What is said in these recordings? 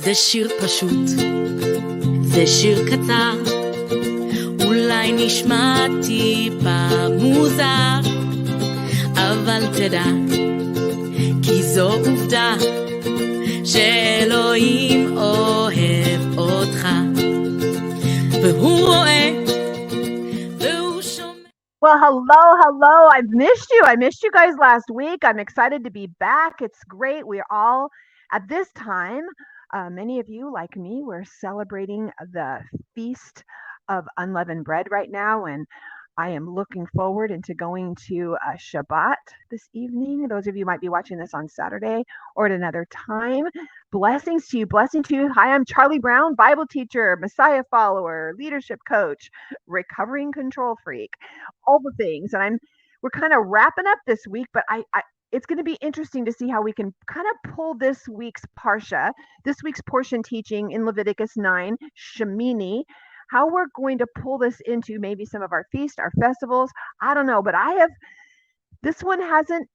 זה שיר פשוט, זה שיר קצר, אולי נשמע טיפה מוזר, אבל תדע, כי זו עובדה, שאלוהים אוהב אותך, והוא רואה, והוא שומע. Well, hello. I've missed you. I missed you guys last week. I'm excited to be back. It's great. We are all at this time. Many of you, like me, we're celebrating the Feast of Unleavened Bread right now, and I am looking forward into going to a Shabbat this evening. Those of you might be watching this on Saturday or at another time. Blessings to you. Hi, I'm Charlie Brown, Bible teacher, Messiah follower, leadership coach, recovering control freak, all the things. And we're kind of wrapping up this week, but it's going to be interesting to see how we can kind of pull this week's parsha, this week's portion teaching in Leviticus 9, Sh'mini, how we're going to pull this into maybe some of our feasts, our festivals. I don't know, but this one hasn't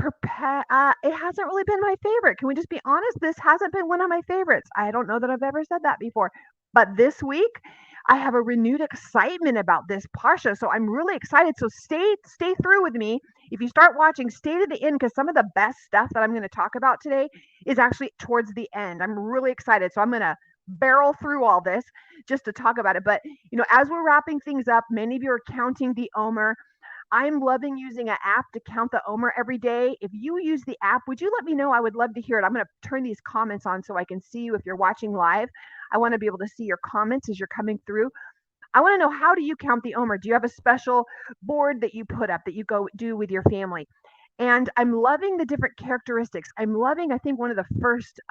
it hasn't really been my favorite. Can we just be honest? This hasn't been one of my favorites. I don't know that I've ever said that before, but this week I have a renewed excitement about this parsha. So I'm really excited. So stay through with me. If you start watching, stay to the end, because some of the best stuff that I'm going to talk about today is actually towards the end. I'm really excited. So I'm going to barrel through all this just to talk about it. But, as we're wrapping things up, many of you are counting the Omer. I'm loving using an app to count the Omer every day. If you use the app, would you let me know? I would love to hear it. I'm going to turn these comments on so I can see you if you're watching live. I want to be able to see your comments as you're coming through. I want to know, how do you count the Omer? Do you have a special board that you put up that you go do with your family? And I'm loving the different characteristics. I'm loving, I think one of the first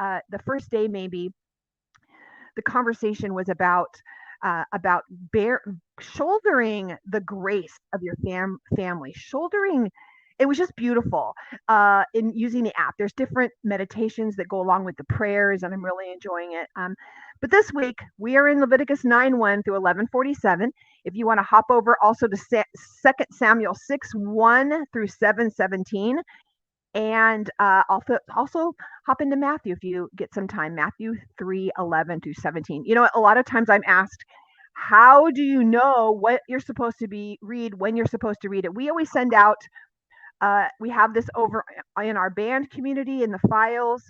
day maybe, the conversation was about shouldering the grace of your family, shouldering. It was just beautiful in using the app. There's different meditations that go along with the prayers, and I'm really enjoying it. But this week, we are in Leviticus 9:1 through 11:47. If you want to hop over also to 2 Samuel 6:1 through 7:17. And also hop into Matthew if you get some time, Matthew 3:11 through 17. A lot of times I'm asked, how do you know what you're supposed to read when you're supposed to read it? We always send out, we have this over in our band community in the files,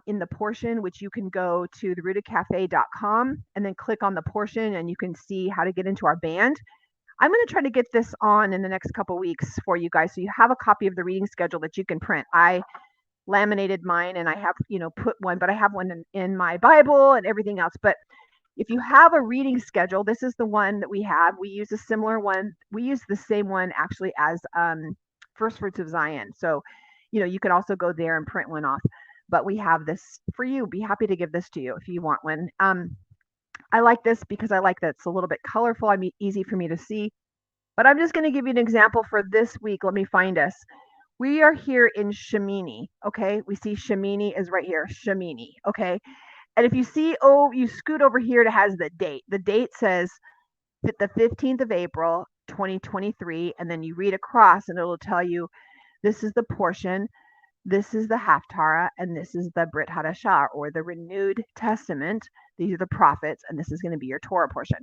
in the portion, which you can go to therootedcafe.com and then click on the portion and you can see how to get into our band. I'm going to try to get this on in the next couple weeks for you guys, so you have a copy of the reading schedule that you can print. I laminated mine and I have, put one, but I have one in my Bible and everything else. But if you have a reading schedule, this is the one that we have. We use a similar one. We use the same one actually as First Fruits of Zion. So, you can also go there and print one off. But we have this for you. Be happy to give this to you if you want one. I like this because I like that it's a little bit colorful. I mean, easy for me to see. But I'm just going to give you an example for this week. Let me find us. We are here in Sh'mini, okay? We see Sh'mini is right here, Sh'mini, okay? And if you see, you scoot over here, it has the date. The date says the 15th of April, 2023, and then you read across and it'll tell you this is the portion, this is the Haftarah, and this is the Brit Hadashah, or the Renewed Testament. These are the prophets, and this is going to be your Torah portion.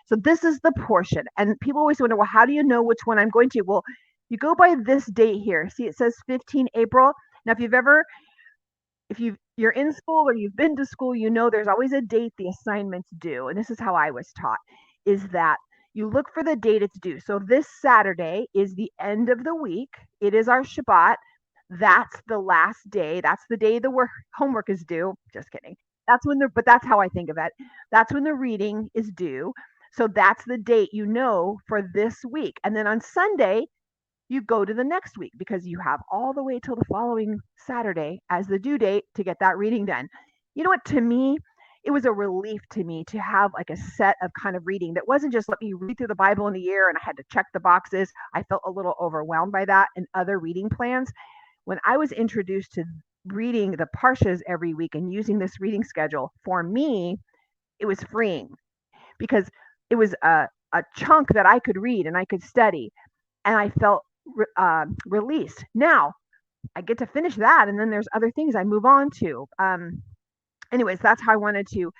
So this is the portion. And people always wonder, well, how do you know which one I'm going to? Well, you go by this date here. See, it says 15 April. Now, if you're in school or you've been to school, there's always a date the assignments due. And this is how I was taught, is that you look for the date it's due. So this Saturday is the end of the week. It is our Shabbat. That's the last day. That's the day the homework is due. Just kidding. But that's how I think of it. That's when the reading is due. So that's the date for this week. And then on Sunday, you go to the next week because you have all the way till the following Saturday as the due date to get that reading done. You know what? To me, it was a relief to me to have like a set of kind of reading that wasn't just let me read through the Bible in a year and I had to check the boxes. I felt a little overwhelmed by that and other reading plans. When I was introduced to reading the Parshas every week and using this reading schedule, for me, it was freeing because it was a chunk that I could read and I could study, and I felt released. Now, I get to finish that, and then there's other things I move on to. anyways, that's how I wanted to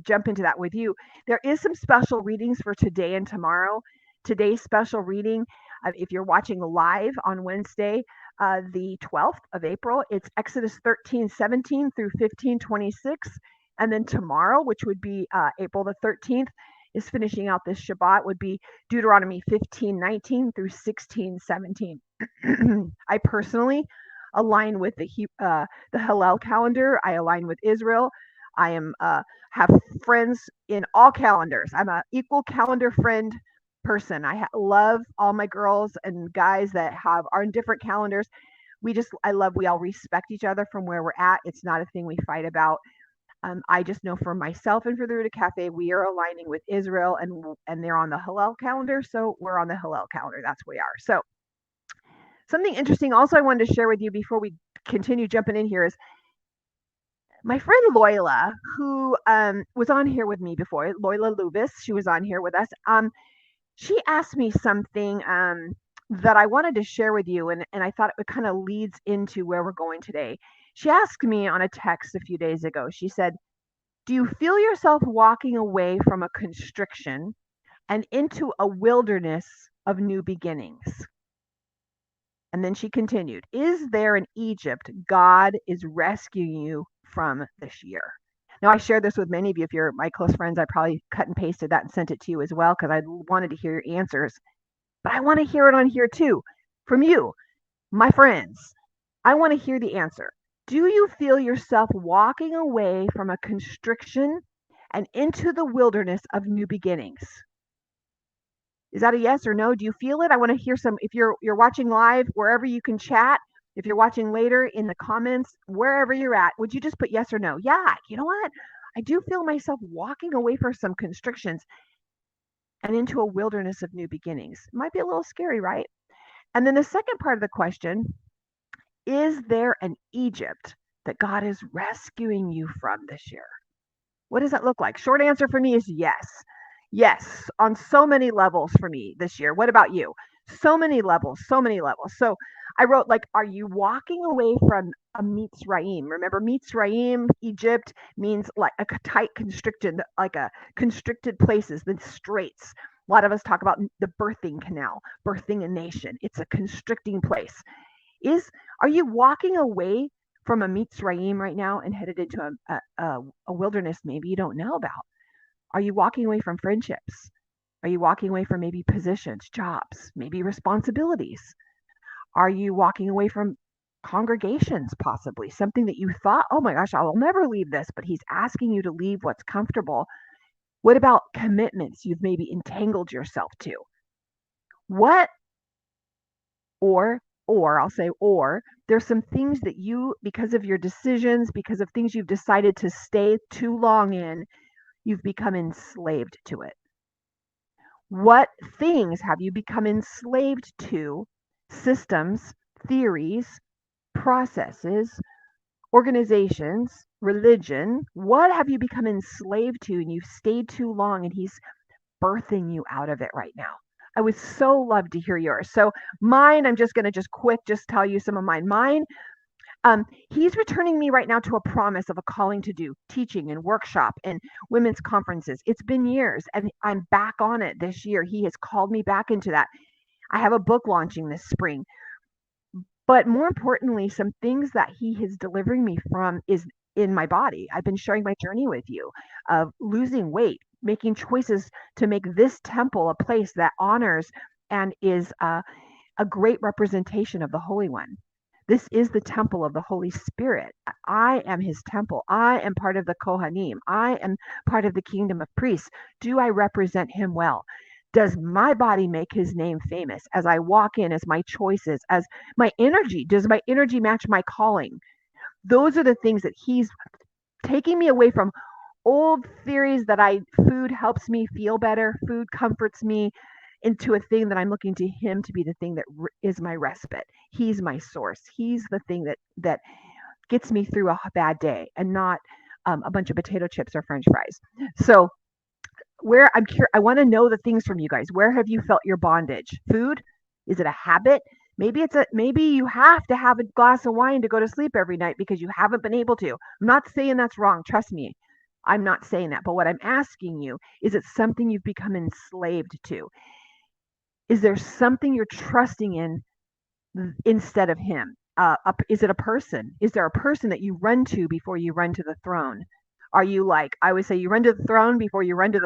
jump into that with you. There is some special readings for today and tomorrow. Today's special reading, if you're watching live on Wednesday, the 12th of April, it's Exodus 13:17 through 15:26. And then tomorrow, which would be April the 13th, is finishing out this Shabbat, would be Deuteronomy 15:19 through 16:17. I personally align with the Hillel calendar. I align with Israel. I am have friends in all calendars. I'm an equal calendar friend person. I love all my girls and guys that are in different calendars. We all respect each other from where we're at. It's not a thing we fight about. I just know for myself and for the Ruta Cafe, we are aligning with Israel, and they're on the Hillel calendar, so we're on the Hillel calendar. That's where we are. So something interesting also I wanted to share with you before we continue jumping in here is my friend Loyola, who was on here with me before, Loyola Lubis, she was on here with us. She asked me something that I wanted to share with you, and I thought it kind of leads into where we're going today. She asked me on a text a few days ago, she said, do you feel yourself walking away from a constriction and into a wilderness of new beginnings? And then she continued, is there an Egypt God is rescuing you from this year? Now, I shared this with many of you. If you're my close friends, I probably cut and pasted that and sent it to you as well because I wanted to hear your answers. But I want to hear it on here too from you, my friends. I want to hear the answer. Do you feel yourself walking away from a constriction and into the wilderness of new beginnings? Is that a yes or no? Do you feel it? I want to hear some. If you're watching live, wherever you can chat, if you're watching later in the comments, wherever you're at, would you just put yes or no? Yeah, you know what? I do feel myself walking away from some constrictions and into a wilderness of new beginnings. It might be a little scary, right? And then the second part of the question, is there an Egypt that God is rescuing you from this year? What does that look like? Short answer for me is yes. Yes, on so many levels for me this year. What about you? So many levels, so many levels. So I wrote, like, are you walking away from a Mitzrayim? Remember, Mitzrayim, Egypt, means like a tight constricted, like a constricted places, the straits. A lot of us talk about the birthing canal, birthing a nation. It's a constricting place. Are you walking away from a Mitzrayim right now and headed into a wilderness maybe you don't know about? Are you walking away from friendships? Are you walking away from maybe positions, jobs, maybe responsibilities? Are you walking away from congregations, possibly something that you thought, oh my gosh, I will never leave this, but he's asking you to leave what's comfortable? What about commitments you've maybe entangled yourself to? What, or I'll say, or there's some things that you, because of your decisions, because of things you've decided to stay too long in, you've become enslaved to it. What things have you become enslaved to? Systems, theories, processes, organizations, religion. What have you become enslaved to and you've stayed too long and he's birthing you out of it right now? I would so love to hear yours. So mine, I'm just going to just tell you some of mine. He's returning me right now to a promise of a calling to do teaching and workshop and women's conferences. It's been years and I'm back on it this year. He has called me back into that. I have a book launching this spring. But more importantly, some things that he is delivering me from is in my body. I've been sharing my journey with you of losing weight, making choices to make this temple a place that honors and is a great representation of the Holy One. This is the temple of the Holy Spirit. I am his temple. I am part of the Kohanim. I am part of the kingdom of priests. Do I represent him well? Does my body make his name famous as I walk in, as my choices, as my energy? Does my energy match my calling? Those are the things that he's taking me away from old theories that food helps me feel better, food comforts me, into a thing that I'm looking to him to be the thing that is my respite. He's my source. He's the thing that gets me through a bad day and not a bunch of potato chips or French fries. So I want to know the things from you guys. Where have you felt your bondage? Food? Is it a habit? Maybe you have to have a glass of wine to go to sleep every night because you haven't been able to. I'm not saying that's wrong. Trust me. I'm not saying that. But what I'm asking you, is it something you've become enslaved to? Is there something you're trusting in instead of him? Is it a person? Is there a person that you run to before you run to the throne? Are you like, I would say, you run to the throne before you run to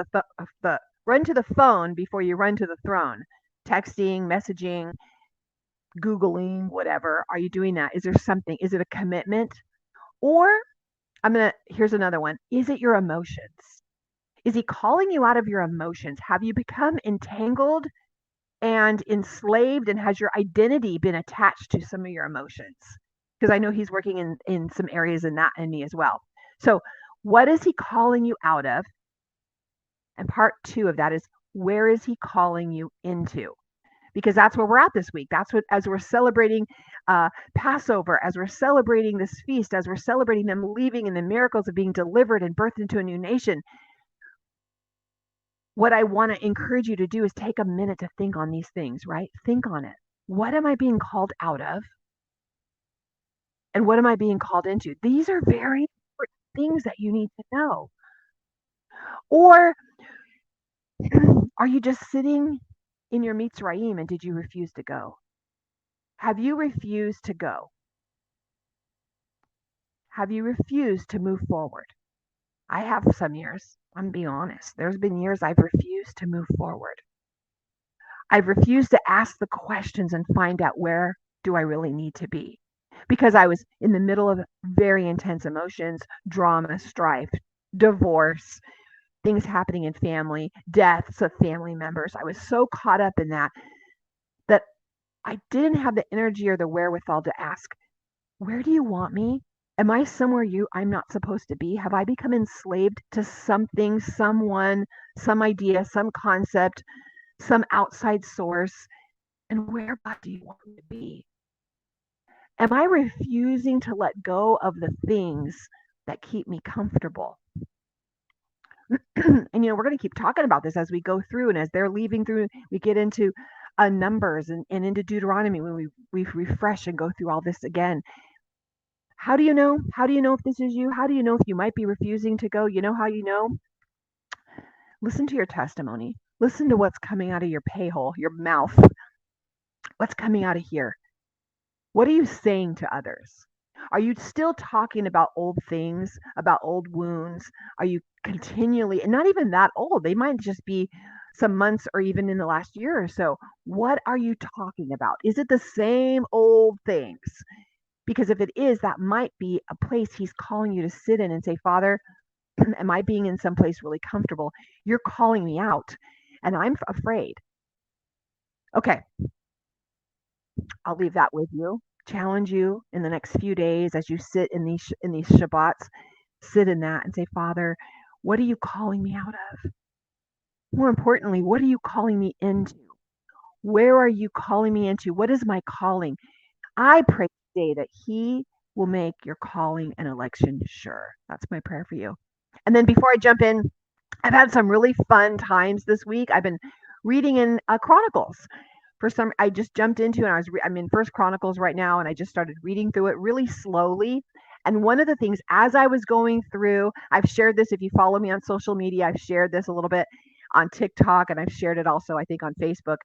the run to the phone before you run to the throne? Texting, messaging, Googling, whatever. Are you doing that? Is there something? Is it a commitment? Or here's another one. Is it your emotions? Is he calling you out of your emotions? Have you become entangled and enslaved, and has your identity been attached to some of your emotions? Because I know he's working in some areas in that in me as well. So what is he calling you out of? And part 2 of that is, where is he calling you into? Because that's where we're at this week. That's what, as we're celebrating Passover, as we're celebrating this feast, as we're celebrating them leaving and the miracles of being delivered and birthed into a new nation, what I want to encourage you to do is take a minute to think on these things, right? Think on it. What am I being called out of? And what am I being called into? These are very important things that you need to know. Or are you just sitting in your Mitzrayim and did you refuse to go? Have you refused to go? Have you refused to move forward? I have some years. I'm being honest. There's been years I've refused to move forward. I've refused to ask the questions and find out, where do I really need to be? Because I was in the middle of very intense emotions, drama, strife, divorce, things happening in family, deaths of family members. I was so caught up in that I didn't have the energy or the wherewithal to ask, where do you want me? Am I somewhere I'm not supposed to be? Have I become enslaved to something, someone, some idea, some concept, some outside source? And where, God, do you want me to be? Am I refusing to let go of the things that keep me comfortable? And we're going to keep talking about this as we go through, and as they're leaving through, we get into Numbers and into Deuteronomy, when we refresh and go through all this again. How do you know? How do you know if this is you? How do you know if you might be refusing to go? You know how you know? Listen to your testimony. Listen to what's coming out of your pay hole, your mouth. What's coming out of here? What are you saying to others? Are you still talking about old things, about old wounds? Are you continually, and not even that old, they might just be some months or even in the last year or so. What are you talking about? Is it the same old things? Because if it is, that might be a place he's calling you to sit in and say, Father, am I being in some place really comfortable? You're calling me out and I'm afraid. Okay, I'll leave that with you. Challenge you in the next few days as you sit in these Shabbats. Sit in that and say, Father, what are you calling me out of? More importantly, what are you calling me into? Where are you calling me into? What is my calling? I pray today that he will make your calling and election sure. That's my prayer for you. And then before I jump in, I've had some really fun times this week. I've been reading in Chronicles. I just jumped into, and I'm in First Chronicles right now, and I just started reading through it really slowly. And one of the things, as I was going through, I've shared this. If you follow me on social media, I've shared this a little bit on TikTok, and I've shared it also, I think, on Facebook.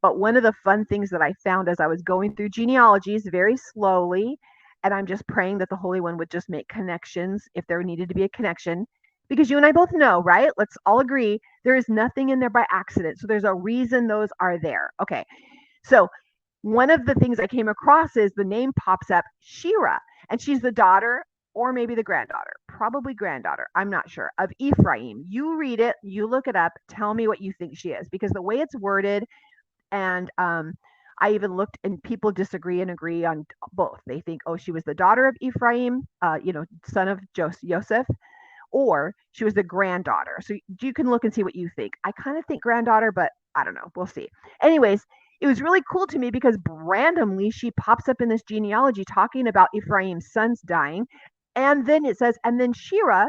But one of the fun things that I found as I was going through genealogies very slowly, and I'm just praying that the Holy One would just make connections if there needed to be a connection. Because you and I both know, right? Let's all agree, there is nothing in there by accident. So there's a reason those are there. Okay. So one of the things I came across is the name pops up, Shira, and she's the daughter, or maybe the granddaughter, probably granddaughter, I'm not sure, of Ephraim. You read it, you look it up, tell me what you think she is, because the way it's worded, and I even looked, and people disagree and agree on both. They think, oh, she was the daughter of Ephraim, son of Joseph, or she was the granddaughter. So you can look and see what you think. I kind of think granddaughter, but I don't know. We'll see. Anyways, it was really cool to me because randomly she pops up in this genealogy talking about Ephraim's sons dying. And then it says, and then Shira,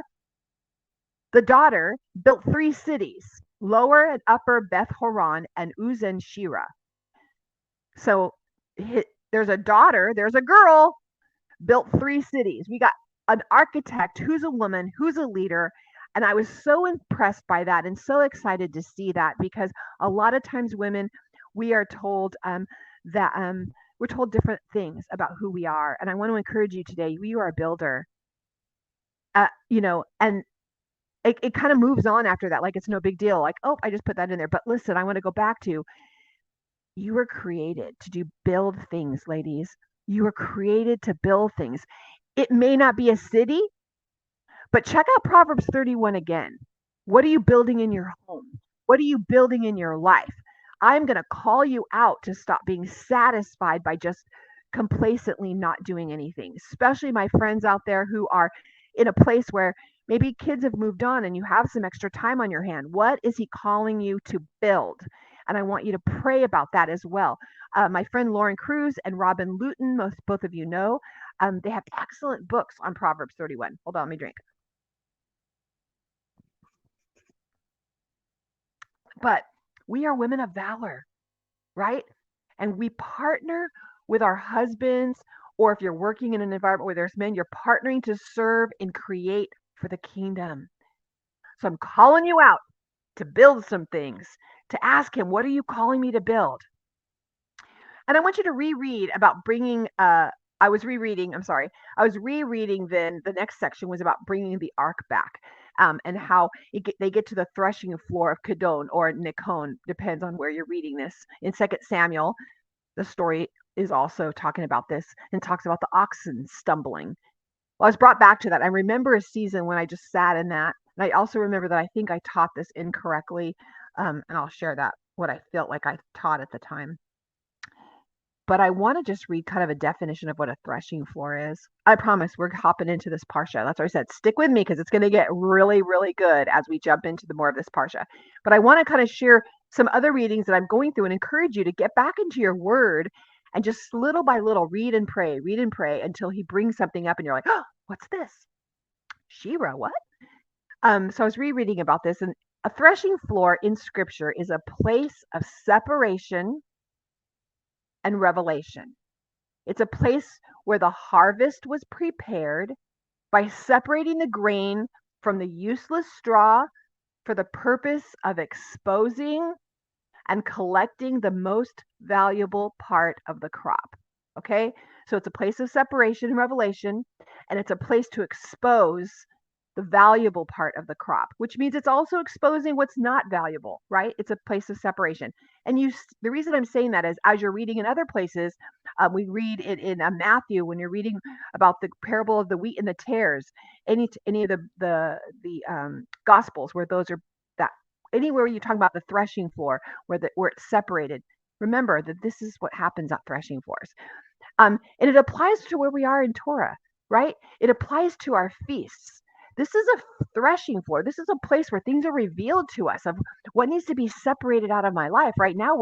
the daughter, built 3 cities, Lower and Upper Beth Horon and Uzzen Shira. So there's a daughter, there's a girl, built 3 cities. We got an architect who's a woman, who's a leader. And I was so impressed by that and so excited to see that, because a lot of times women, we are told that we're told different things about who we are. And I want to encourage you today, you are a builder. And it kind of moves on after that. Like it's no big deal. Like, oh, I just put that in there. But listen, I want to go back to, you were created to build things, ladies. You were created to build things. It may not be a city, but check out Proverbs 31 again. What are you building in your home? What are you building in your life? I'm going to call you out to stop being satisfied by just complacently not doing anything, especially my friends out there who are in a place where maybe kids have moved on and you have some extra time on your hand. What is he calling you to build? And I want you to pray about that as well. My friend Lauren Cruz and Robin Luton, both of you know, they have excellent books on Proverbs 31. Hold on, let me drink. But we are women of valor, right? And we partner with our husbands, or if you're working in an environment where there's men, you're partnering to serve and create for the kingdom. So I'm calling you out to build some things, to ask him, what are you calling me to build? And I want you to reread about bringing, I was rereading then the next section was about bringing the ark back. And how they get to the threshing floor of Kedon or Nikon, depends on where you're reading this. In 2 Samuel, the story is also talking about this and talks about the oxen stumbling. Well, I was brought back to that. I remember a season when I just sat in that. And I also remember that I think I taught this incorrectly. And I'll share that, what I felt like I taught at the time. But I want to just read kind of a definition of what a threshing floor is. I promise we're hopping into this parsha. That's why I said stick with me, because it's going to get really, really good as we jump into the more of this parsha. But I want to kind of share some other readings that I'm going through and encourage you to get back into your word and just little by little read and pray until he brings something up and you're like, oh, what's this? Shira, what? So I was rereading about this, and a threshing floor in scripture is a place of separation and revelation. It's a place where the harvest was prepared by separating the grain from the useless straw for the purpose of exposing and collecting the most valuable part of the crop. Okay? So it's a place of separation and revelation, and it's a place to expose the valuable part of the crop, which means it's also exposing what's not valuable, right? It's a place of separation. And the reason I'm saying that is, as you're reading in other places, we read it in Matthew when you're reading about the parable of the wheat and the tares. Any of the Gospels where those are, that anywhere you talk about the threshing floor where it's separated, remember that this is what happens at threshing floors. And it applies to where we are in Torah, right? It applies to our feasts. This is a threshing floor. This is a place where things are revealed to us of what needs to be separated out of my life. Right now,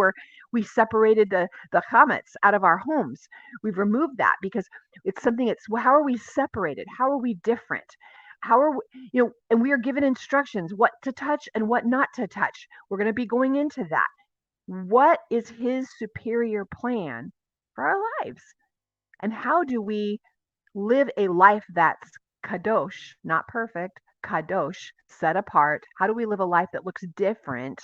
we separated the chametz out of our homes. We've removed that because it's something that's, well, how are we separated? How are we different? How are we, and we are given instructions, what to touch and what not to touch. We're going to be going into that. What is his superior plan for our lives? And how do we live a life that's kadosh, not perfect, kadosh, set apart? How do we live a life that looks different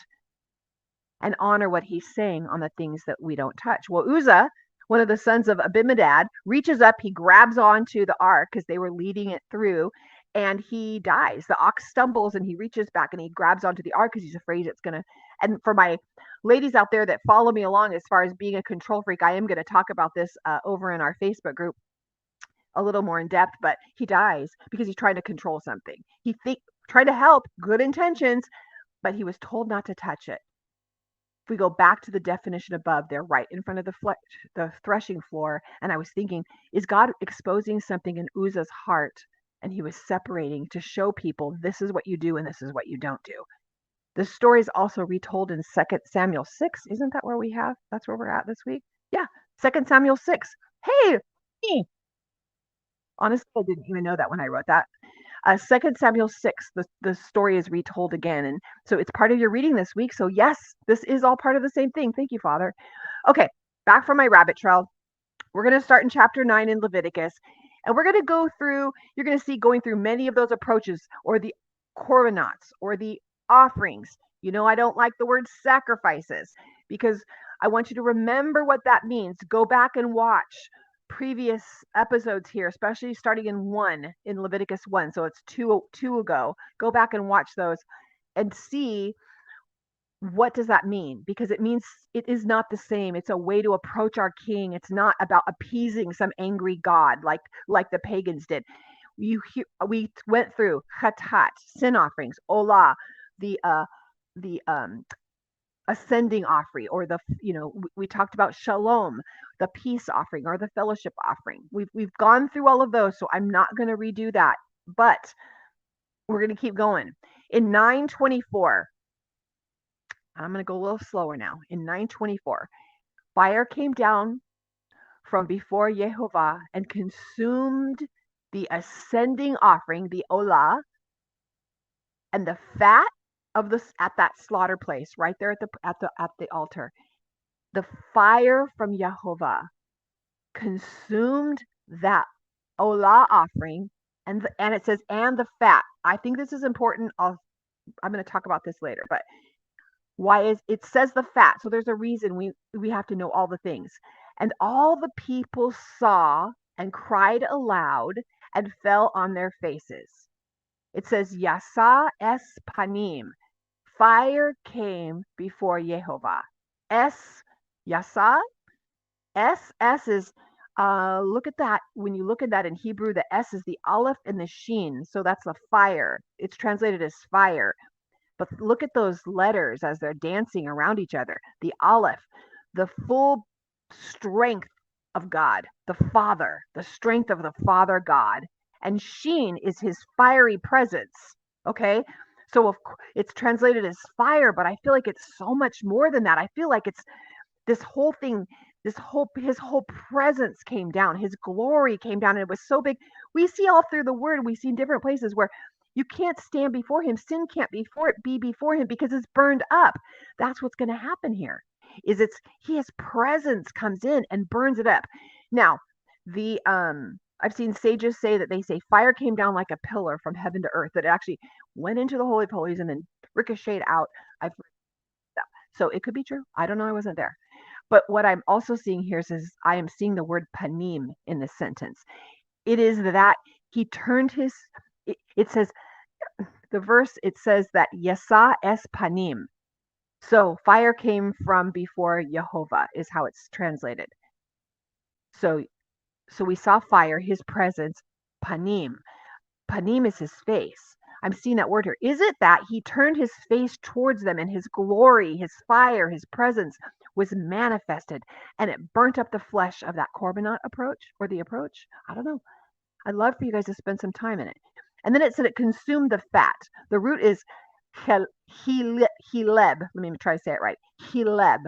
and honor what he's saying on the things that we don't touch? Well, Uzzah, one of the sons of Abimadab, reaches up, he grabs onto the ark because they were leading it through, and he dies. The ox stumbles and he reaches back and he grabs onto the ark because he's afraid it's going to. And for my ladies out there that follow me along as far as being a control freak, I am going to talk about this over in our Facebook group a little more in depth, but he dies because he's trying to control something. Trying to help, good intentions, but he was told not to touch it. If we go back to the definition above, they're right in front of the threshing floor. And I was thinking, is God exposing something in Uzzah's heart? And he was separating to show people, this is what you do and this is what you don't do. The story is also retold in 2 Samuel 6. Isn't that where that's where we're at this week? Yeah, 2 Samuel 6. Hey, honestly, I didn't even know that when I wrote that. 2 Samuel 6, the story is retold again. And so it's part of your reading this week. So yes, this is all part of the same thing. Thank you, Father. Okay, back from my rabbit trail. We're going to start in chapter 9 in Leviticus, and we're going to go through, you're going to see going through many of those approaches, or the korbanots, or the offerings. You know, I don't like the word sacrifices, because I want you to remember what that means. Go back and watch previous episodes here, especially starting in Leviticus 1. So it's two ago. Go back and watch those and see what does that mean, because it means it is not the same. It's a way to approach our king. It's not about appeasing some angry god like the pagans did. We went through chatat, sin offerings, olah, the ascending offering, or we talked about shalom, the peace offering, or the fellowship offering. We've gone through all of those, so I'm not going to redo that, but we're going to keep going. In 9:24, I'm going to go a little slower now. In 9:24, fire came down from before Yehovah and consumed the ascending offering, the olah, and the fat of this at that slaughter place, right there at the altar. The fire from Yehovah consumed that olah offering, and it says, and the fat. I think this is important. I'm going to talk about this later, but why is it says the fat? So there's a reason we have to know all the things. And all the people saw and cried aloud and fell on their faces. It says Yasa es panim. Fire came before Yehovah. Yasa. S is look at that. When you look at that in Hebrew, the S is the aleph and the sheen. So that's the fire. It's translated as fire. But look at those letters as they're dancing around each other. The aleph, the full strength of God, the Father, the strength of the Father God. And sheen is his fiery presence. Okay? So it's translated as fire, but I feel like it's so much more than that. I feel like it's this whole thing, his whole presence came down. His glory came down, and it was so big. We see all through the word, we see in different places where you can't stand before him. Sin can't be before him because it's burned up. That's what's going to happen here. His presence comes in and burns it up. Now, I've seen sages say that they say fire came down like a pillar from heaven to earth, that it actually went into the Holy of Holies and then ricocheted out. So it could be true. I don't know. I wasn't there. But what I'm also seeing here is I am seeing the word panim in this sentence. It is that he turned it says, the verse, it says that Yasa es panim. So fire came from before Yehovah is how it's translated. So we saw fire, his presence, panim. Panim is his face. I'm seeing that word here. Is it that he turned his face towards them and his glory, his fire, his presence was manifested, and it burnt up the flesh of that korbanot approach, or the approach? I don't know. I'd love for you guys to spend some time in it. And then it said it consumed the fat. The root is hileb. Let me try to say it right. Hileb,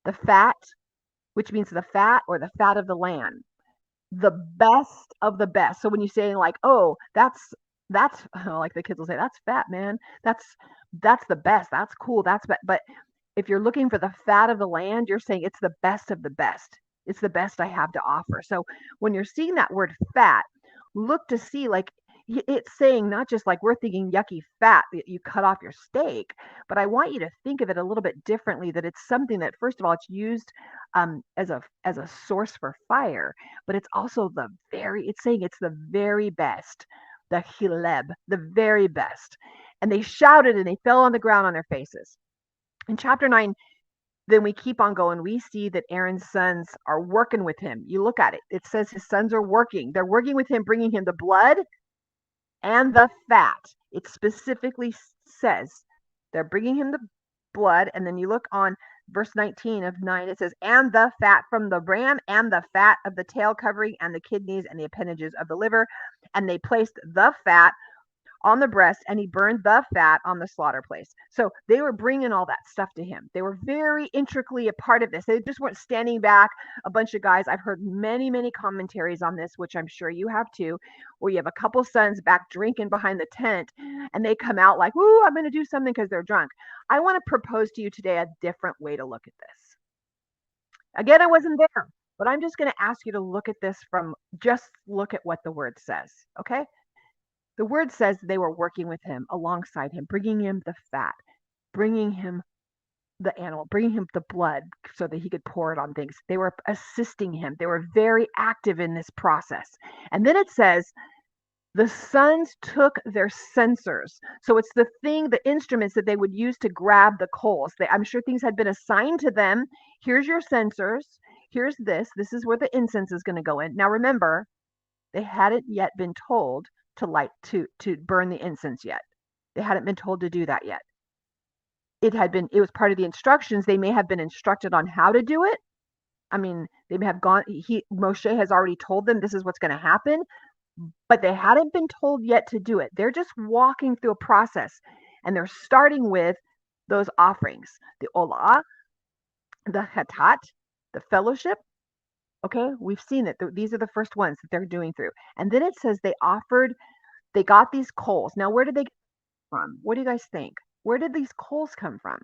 the fat, which means the fat or the fat of the land. The best of the best. So when you say like, oh, that's like the kids will say, that's fat, man. That's the best. That's cool. But if you're looking for the fat of the land, you're saying it's the best of the best. It's the best I have to offer. So when you're seeing that word fat, look to see, like, it's saying not just like we're thinking yucky fat that you cut off your steak, but I want you to think of it a little bit differently, that it's something that, first of all, it's used as a source for fire, but it's also it's saying it's the very best, the hileb, the very best. And they shouted and they fell on the ground on their faces. In chapter 9, then we keep on going. We see that Aaron's sons are working with him. You look at it. It says his sons are working. They're working with him, bringing him the blood and the fat. It specifically says they're bringing him the blood. And then you look on verse 19 of 9. It says, and the fat from the ram and the fat of the tail covering and the kidneys and the appendages of the liver. And they placed the fat on the breast, and he burned the fat on the slaughter place. So they were bringing all that stuff to him. They were very intricately a part of this. They just weren't standing back, a bunch of guys. I've heard many, many commentaries on this, which I'm sure you have too, where you have a couple sons back drinking behind the tent, and they come out like, "Ooh, I'm going to do something," because they're drunk. I want to propose to you today a different way to look at this. Again, I wasn't there, But I'm just going to ask you to look at this just look at what the word says, okay? The word says they were working with him, alongside him, bringing him the fat, bringing him the animal, bringing him the blood so that he could pour it on things. They were assisting him. They were very active in this process. And then it says, the sons took their censers. So it's the instruments that they would use to grab the coals. I'm sure things had been assigned to them. Here's your censers. Here's this. This is where the incense is going to go in. Now remember, they hadn't yet been told to burn the incense yet. They hadn't been told to do that yet. It was part of the instructions. They may have been instructed on how to do it. I mean, they may have Moshe has already told them this is what's going to happen, but they hadn't been told yet to do it. They're just walking through a process, and they're starting with those offerings, the olah, the chatat, the fellowship. Okay, we've seen it. These are the first ones that they're doing through. And then it says they got these coals. Now, where did they get from? What do you guys think? Where did these coals come from?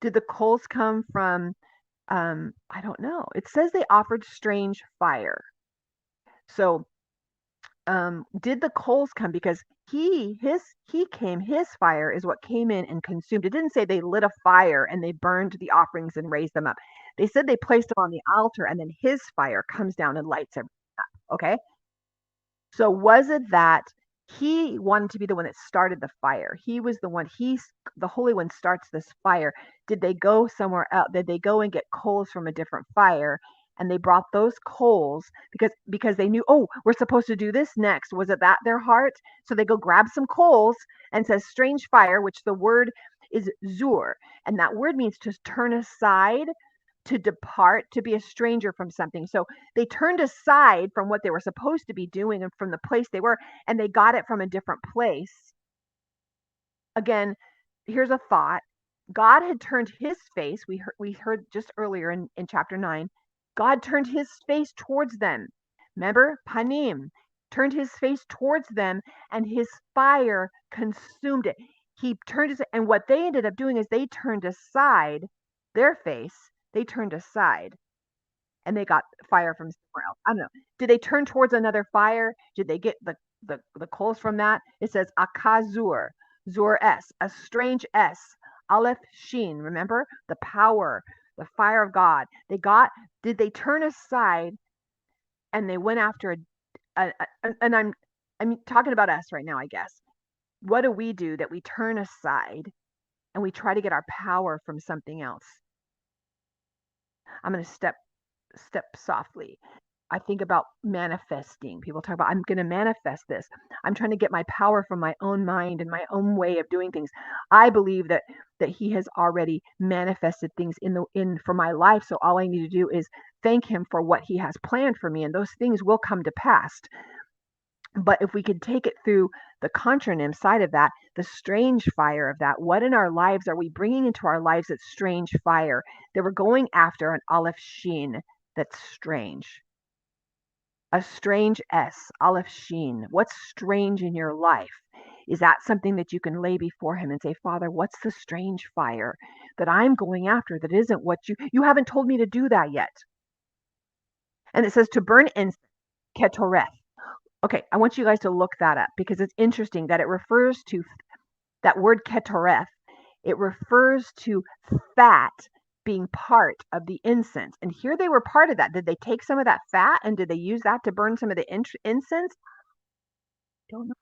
Did the coals come from, I don't know. It says they offered strange fire. So, did the coals come because his fire is what came in and consumed. It didn't say they lit a fire and they burned the offerings and raised them up. They said they placed them on the altar and then his fire comes down and lights everything up. Okay. So was it that he wanted to be the one that started the fire? He was the one, the Holy One starts this fire. Did they go somewhere else? Did they go and get coals from a different fire? And they brought those coals because they knew, oh, we're supposed to do this next. Was it that their heart? So they go grab some coals and says strange fire, which the word is zur. And that word means to turn aside, to depart, to be a stranger from something. So they turned aside from what they were supposed to be doing and from the place they were, and they got it from a different place. Again, here's a thought. God had turned his face. We heard just earlier in chapter 9, God turned his face towards them. Remember, panim, turned his face towards them, and his fire consumed it. He turned and what they ended up doing is they turned aside their face. They turned aside and they got fire from somewhere else. I don't know. Did they turn towards another fire? Did they get the coals from that? It says akazur, zur s, a strange s, aleph shin. Remember the power, the fire of God. Did they turn aside and they went after and I'm talking about us right now, I guess. What do we do that we turn aside and we try to get our power from something else? I'm going to step softly. I think about manifesting. People talk about, I'm going to manifest this. I'm trying to get my power from my own mind and my own way of doing things. I believe that he has already manifested things for my life. So all I need to do is thank him for what he has planned for me, and those things will come to pass. But if we could take it through the contronym side of that, the strange fire of that, what in our lives are we bringing into our lives that's strange fire? That we're going after an aleph shin that's strange. A strange S, aleph shin. What's strange in your life? Is that something that you can lay before him and say, Father, what's the strange fire that I'm going after that isn't what you haven't told me to do that yet? And it says to burn incense, ketoreth. Okay, I want you guys to look that up because it's interesting that it refers to that word ketoreth. It refers to fat being part of the incense. And here they were part of that. Did they take some of that fat and did they use that to burn some of the incense? I don't know,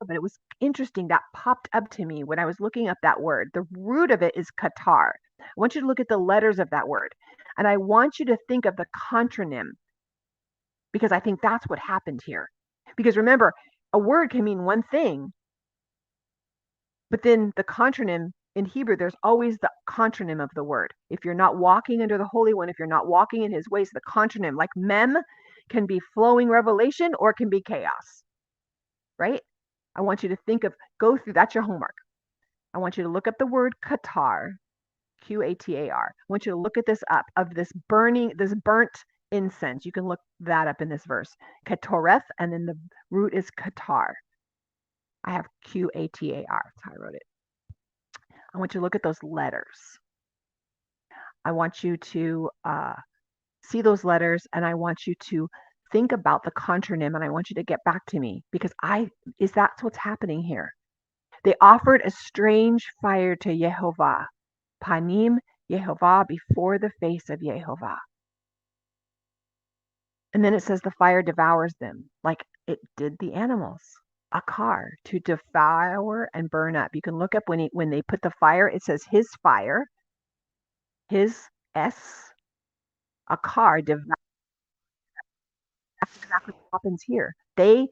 but it was interesting. That popped up to me when I was looking up that word. The root of it is katar. I want you to look at the letters of that word. And I want you to think of the contronym because I think that's what happened here. Because remember, a word can mean one thing, but then the contronym in Hebrew, there's always the contronym of the word. If you're not walking under the Holy One, if you're not walking in his ways, the contronym, like mem, can be flowing revelation or it can be chaos, right? I want you to go through, that's your homework. I want you to look up the word Qatar, Qatar. I want you to look at this up of this burnt incense. You can look that up in this verse. Ketoreth, and then the root is Qatar. I have Qatar. That's how I wrote it. I want you to look at those letters. I want you to see those letters, and I want you to think about the contronym, and I want you to get back to me, because that's what's happening here. They offered a strange fire to Yehovah, panim Yehovah, before the face of Yehovah. And then it says the fire devours them, like it did the animals. Akar, to devour and burn up. You can look up when they put the fire, it says his fire, his S, Akar, devour. That's exactly what happens here. They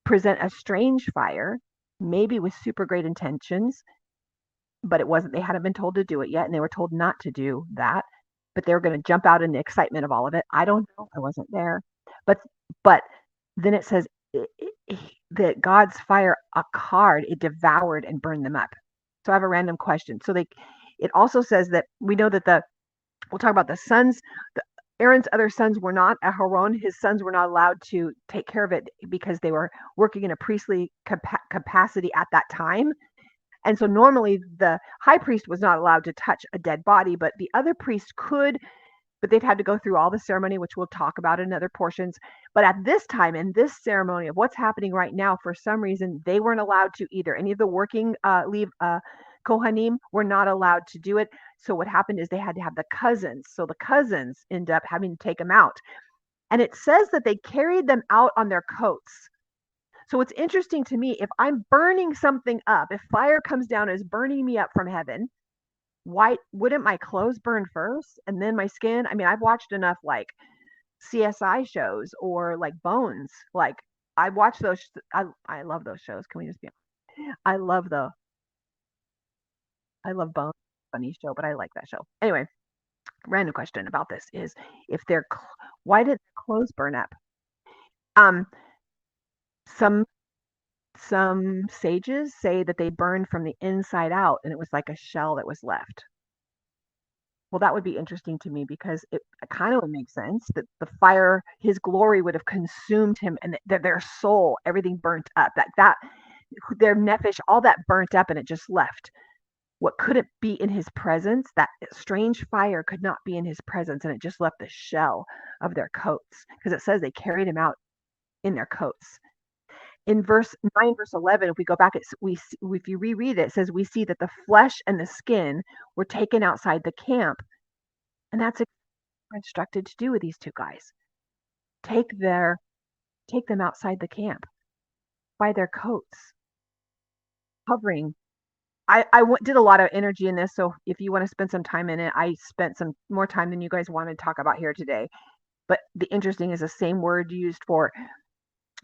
present a strange fire, maybe with super great intentions, but it wasn't, they hadn't been told to do it yet, and they were told not to do that, but they were going to jump out in the excitement of all of it. I don't know. I wasn't there. But then it says that God's fire, a card, it devoured and burned them up. So I have a random question. It also says that we know that we'll talk about the sons, Aaron's other sons were not, Aaron, his sons were not allowed to take care of it because they were working in a priestly capacity at that time. And so normally the high priest was not allowed to touch a dead body, but the other priests could, but they'd had to go through all the ceremony, which we'll talk about in other portions. But at this time, in this ceremony of what's happening right now, for some reason, they weren't allowed to either. Any of the working Kohanim were not allowed to do it. So what happened is they had to have the cousins. So the cousins end up having to take them out. And it says that they carried them out on their coats. So it's interesting to me, if I'm burning something up, if fire comes down and is burning me up from heaven, why wouldn't my clothes burn first and then my skin? I mean, I've watched enough like CSI shows or like Bones. Like I watch those. I love those shows. Can we just be? I love Bones. Funny show, but I like that show. Anyway, random question about this is if they're why did their clothes burn up? Some sages say that they burned from the inside out and it was like a shell that was left. Well, that would be interesting to me because it kind of would make sense that the fire, his glory would have consumed him, and that their soul, everything burnt up, that their nephesh, all that burnt up and it just left. What couldn't be in his presence, that strange fire could not be in his presence, and it just left the shell of their coats, because it says they carried him out in their coats. In verse 9, verse 11, if we go back, if you reread it, it says we see that the flesh and the skin were taken outside the camp. And that's what we're instructed to do with these two guys. Take them outside the camp by their coats, covering. I did a lot of energy in this, so if you want to spend some time in it, I spent some more time than you guys wanted to talk about here today. But the interesting is the same word used for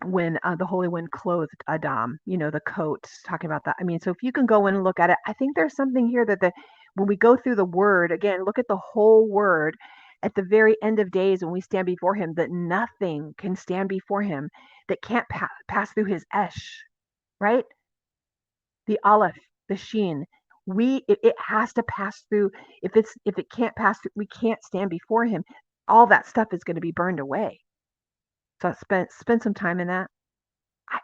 when the Holy One clothed Adam, the coats, talking about that. I mean, so if you can go in and look at it, I think there's something here that when we go through the word, again, look at the whole word at the very end of days when we stand before him, that nothing can stand before him that can't pass through his esh, right? The aleph, the sheen. It has to pass through. If it can't pass through, we can't stand before him. All that stuff is going to be burned away. So I spent some time in that.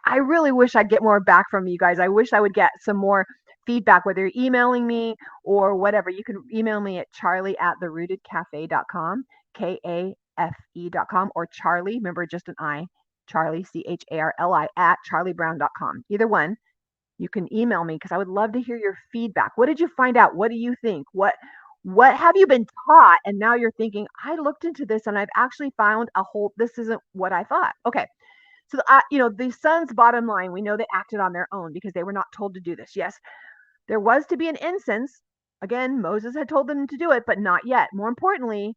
I really wish I'd get more back from you guys. I wish I would get some more feedback, whether you're emailing me or whatever. You can email me at charlie@therootedcafe.com, KAFE.com, or Charlie, remember just an I, Charlie, CHARLI, at charliebrown.com. Either one. You can email me because I would love to hear your feedback. What did you find out? What do you think? What have you been taught? And now you're thinking, I looked into this and I've actually found this isn't what I thought. Okay. So, the sons, bottom line, we know they acted on their own because they were not told to do this. Yes, there was to be an incense. Again, Moses had told them to do it, but not yet. More importantly,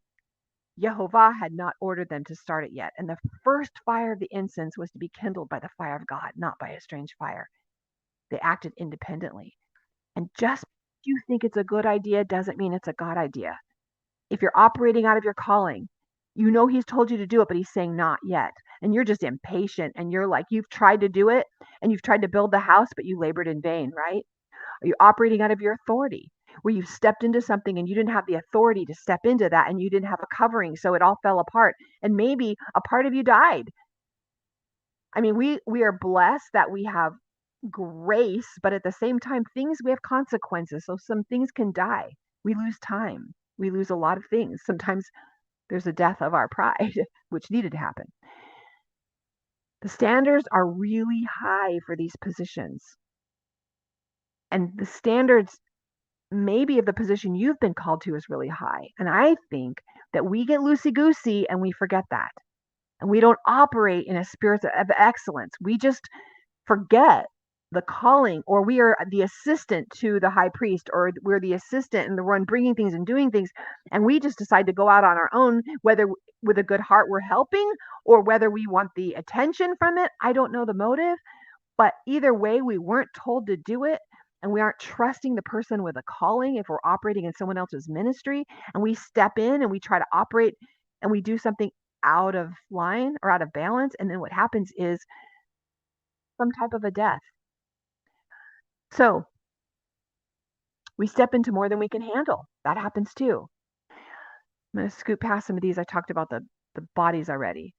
Yehovah had not ordered them to start it yet. And the first fire of the incense was to be kindled by the fire of God, not by a strange fire. They acted independently. And just because you think it's a good idea doesn't mean it's a God idea. If you're operating out of your calling, he's told you to do it, but he's saying not yet. And you're just impatient and you're like, you've tried to do it and you've tried to build the house, but you labored in vain, right? Are you operating out of your authority where you stepped into something and you didn't have the authority to step into that and you didn't have a covering, so it all fell apart and maybe a part of you died? I mean, we are blessed that we have grace, but at the same time, we have consequences. So some things can die. We lose time. We lose a lot of things. Sometimes There's a death of our pride, which needed to happen. The standards are really high for these positions. And the standards maybe of the position you've been called to is really high. And I think that we get loosey-goosey and we forget that. And we don't operate in a spirit of excellence. We just forget the calling, or we are the assistant to the high priest, or we're the assistant and the one bringing things and doing things. And we just decide to go out on our own, whether with a good heart we're helping or whether we want the attention from it. I don't know the motive, but either way, we weren't told to do it. And we aren't trusting the person with a calling if we're operating in someone else's ministry, and we step in and we try to operate and we do something out of line or out of balance. And then what happens is some type of a death. So we step into more than we can handle. That happens too. I'm going to scoot past some of these. I talked about the bodies already.